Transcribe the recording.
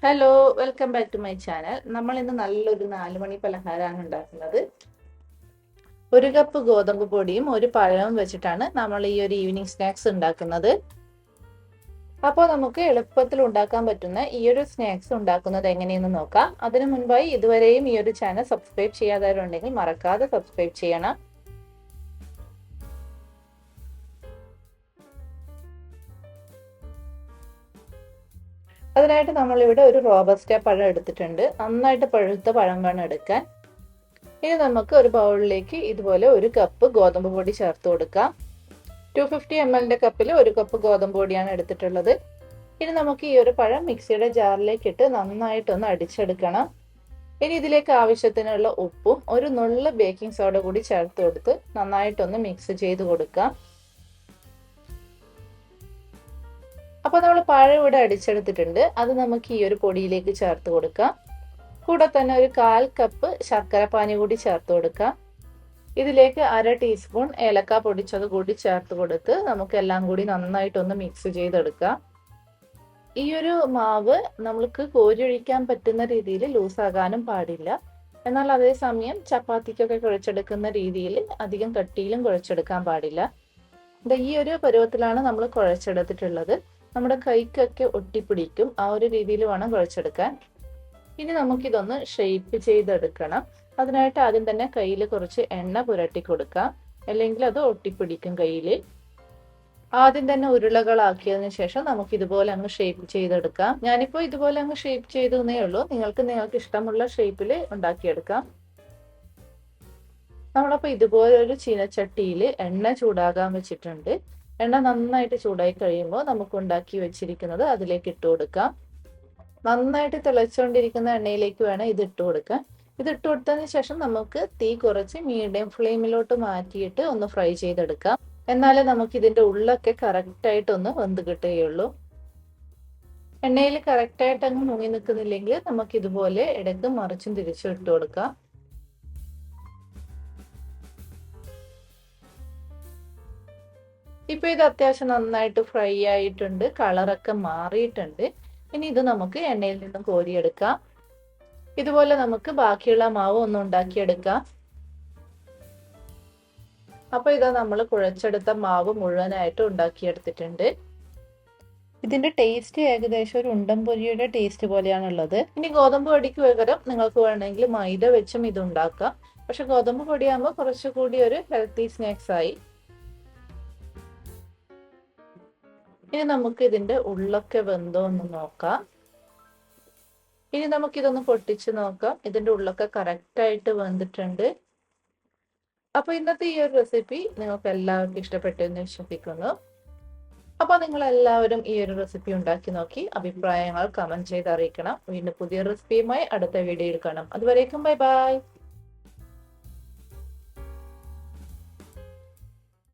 Hello, welcome back to my channel. നമ്മൾ ഇന്ന് നല്ലൊരു 4 മണി പലഹാരമാണ് ഉണ്ടാക്കുന്നത്. 1 കപ്പ് ഗോതമ്പ് പൊടിയും 1 പഴവും വെച്ചിട്ടാണ് നമ്മൾ ഈ ഒരു ഈവനിങ് സ്നാക്സ് ഉണ്ടാക്കുന്നത്. അപ്പോൾ നമുക്ക് എളുപ്പത്തിൽ ഉണ്ടാക്കാൻ പറ്റുന്ന ഈ ഒരു സ്നാക്സ് ഉണ്ടാക്കുന്നത് എങ്ങനെയെന്ന് നോക്കാം. അതിനു മുൻപായി ഇതുവരെയും ഈ ഒരു ചാനൽ സബ്സ്ക്രൈബ് ചെയ്യാത്തവരുണ്ടെങ്കിൽ മറക്കാതെ സബ്സ്ക്രൈബ് ചെയ്യണം. അതിനായിട്ട് നമ്മളിവിടെ ഒരു റോബസ്റ്റ പഴം എടുത്തിട്ടുണ്ട്. നന്നായിട്ട് പഴുത്ത പഴം വേണം എടുക്കാൻ. ഇനി നമുക്ക് ഒരു ബൗളിലേക്ക് ഇതുപോലെ 1 കപ്പ് ഗോതമ്പ് പൊടി ചേർത്ത് കൊടുക്കാം. 250 ml കപ്പിൽ 1 കപ്പ് ഗോതമ്പ് പൊടിയാണ് എടുത്തിട്ടുള്ളത്. ഇനി നമുക്ക് ഈ ഒരു പഴം മിക്സിയുടെ ജാറിലേക്ക് ഇട്ട് നന്നായിട്ടൊന്ന് അടിച്ചെടുക്കണം. ഇനി ഇതിലേക്ക് ആവശ്യത്തിനുള്ള ഉപ്പും ഒരു നുള്ള് ബേക്കിംഗ് സോഡ കൂടി ചേർത്ത് കൊടുത്ത് നന്നായിട്ടൊന്ന് മിക്സ് ചെയ്ത് കൊടുക്കാം. അപ്പോൾ നമ്മൾ പഴം ഇവിടെ അടിച്ചെടുത്തിട്ടുണ്ട്. അത് നമുക്ക് ഈ ഒരു പൊടിയിലേക്ക് ചേർത്ത് കൊടുക്കാം. കൂടെ തന്നെ ഒരു 1/4 കപ്പ് ശർക്കരപ്പാനി കൂടി ചേർത്ത് കൊടുക്കാം. ഇതിലേക്ക് 1/2 ടീസ്പൂൺ ഏലക്ക പൊടിച്ചത് കൂടി ചേർത്ത് കൊടുത്ത് നമുക്ക് എല്ലാം കൂടി നന്നായിട്ടൊന്ന് മിക്സ് ചെയ്തെടുക്കാം. ഈ ഒരു മാവ് നമ്മൾക്ക് കോരിയൊഴിക്കാൻ പറ്റുന്ന രീതിയിൽ ലൂസാകാനും പാടില്ല. എന്നാൽ അതേസമയം ചപ്പാത്തിക്കൊക്കെ കുഴച്ചെടുക്കുന്ന രീതിയിൽ അധികം കട്ടിയിലും കുഴച്ചെടുക്കാൻ പാടില്ല. ഈ ഒരു പരുവത്തിലാണ് നമ്മൾ കുഴച്ചെടുത്തിട്ടുള്ളത്. നമ്മുടെ കൈക്കൊക്കെ ഒട്ടിപ്പിടിക്കും. ആ ഒരു രീതിയിൽ വേണം കുഴച്ചെടുക്കാൻ. ഇനി നമുക്കിതൊന്ന് ഷേപ്പ് ചെയ്തെടുക്കണം. അതിനായിട്ട് ആദ്യം തന്നെ കയ്യിൽ കുറച്ച് എണ്ണ പുരട്ടി കൊടുക്കാം, അല്ലെങ്കിൽ അത് ഒട്ടിപ്പിടിക്കും കയ്യിൽ. ആദ്യം തന്നെ ഉരുളകളാക്കിയതിനു ശേഷം നമുക്ക് ഇതുപോലെ അങ്ങ് ഷേപ്പ് ചെയ്തെടുക്കാം. ഞാനിപ്പോൾ ഇതുപോലെ അങ്ങ് ഷേപ്പ് ചെയ്തേ ഉള്ളൂ. നിങ്ങൾക്ക് ഇഷ്ടമുള്ള ഷേപ്പിൽ ഉണ്ടാക്കിയെടുക്കാം. നമ്മളപ്പോൾ ഇതുപോലെ ഒരു ചീനച്ചട്ടിയിൽ എണ്ണ ചൂടാകാൻ വെച്ചിട്ടുണ്ട്. എണ്ണ നന്നായിട്ട് ചൂടായി കഴിയുമ്പോൾ നമുക്ക് ഉണ്ടാക്കി വെച്ചിരിക്കുന്നത് അതിലേക്ക് ഇട്ട് കൊടുക്കാം. നന്നായിട്ട് തിളച്ചുകൊണ്ടിരിക്കുന്ന എണ്ണയിലേക്ക് വേണം ഇത് ഇട്ട് കൊടുക്കാൻ. ഇത് ഇട്ട് കൊടുത്തതിന് ശേഷം നമുക്ക് തീ കുറച്ച് മീഡിയം ഫ്ലെയിമിലോട്ട് മാറ്റിയിട്ട് ഒന്ന് ഫ്രൈ ചെയ്തെടുക്കാം. എന്നാലേ നമുക്ക് ഇതിന്റെ ഉള്ളൊക്കെ കറക്റ്റായിട്ടൊന്ന് വെന്ത് കിട്ടുകയുള്ളൂ. എണ്ണയിൽ കറക്റ്റായിട്ട് അങ്ങ് മുങ്ങി നിൽക്കുന്നില്ലെങ്കിൽ നമുക്ക് ഇതുപോലെ ഇടയ്ക്ക് മറിച്ചും തിരിച്ചും ഇട്ട് കൊടുക്കാം. ഇപ്പൊ ഇത് അത്യാവശ്യം നന്നായിട്ട് ഫ്രൈ ആയിട്ടുണ്ട്, കളറൊക്കെ മാറിയിട്ടുണ്ട്. ഇനി ഇത് നമുക്ക് എണ്ണയിൽ നിന്നും കോരിയെടുക്കാം. ഇതുപോലെ നമുക്ക് ബാക്കിയുള്ള മാവ് ഒന്ന് ഉണ്ടാക്കിയെടുക്കാം. അപ്പൊ ഇതാ നമ്മൾ കുഴച്ചെടുത്ത മാവ് മുഴുവനായിട്ട് ഉണ്ടാക്കിയെടുത്തിട്ടുണ്ട്. ഇതിന്റെ ടേസ്റ്റ് ഏകദേശം ഒരു ഉണ്ടംപൊരിയുടെ ടേസ്റ്റ് പോലെയാണുള്ളത്. ഇനി ഗോതമ്പ് പൊടിക്ക് പകരം നിങ്ങൾക്ക് വേണമെങ്കിൽ മൈദ വെച്ചും ഇത് ഉണ്ടാക്കാം. പക്ഷെ ഗോതമ്പ് പൊടിയാകുമ്പോൾ കുറച്ചുകൂടി ഒരു ഹെൽത്തി സ്നാക്സ് ആയി. ഇനി നമുക്ക് ഇതിന്റെ ഉള്ളൊക്കെ വെന്തോ എന്ന് നോക്കാം. ഇനി നമുക്കിതൊന്ന് പൊട്ടിച്ച് നോക്കാം. ഇതിന്റെ ഉള്ളൊക്കെ കറക്റ്റായിട്ട് വെന്തിട്ടുണ്ട്. അപ്പൊ ഇന്നത്തെ ഈ ഒരു റെസിപ്പി നിങ്ങൾക്ക് എല്ലാവർക്കും ഇഷ്ടപ്പെട്ടു എന്ന് വിശ്വസിക്കുന്നു. അപ്പൊ നിങ്ങൾ എല്ലാവരും ഈ ഒരു റെസിപ്പി ഉണ്ടാക്കി നോക്കി അഭിപ്രായങ്ങൾ കമന്റ് ചെയ്ത് അറിയിക്കണം. വീണ്ടും പുതിയ റെസിപ്പിയുമായി അടുത്ത വീഡിയോയിൽ കാണാം. അതുവരേക്കും ബൈ ബൈ.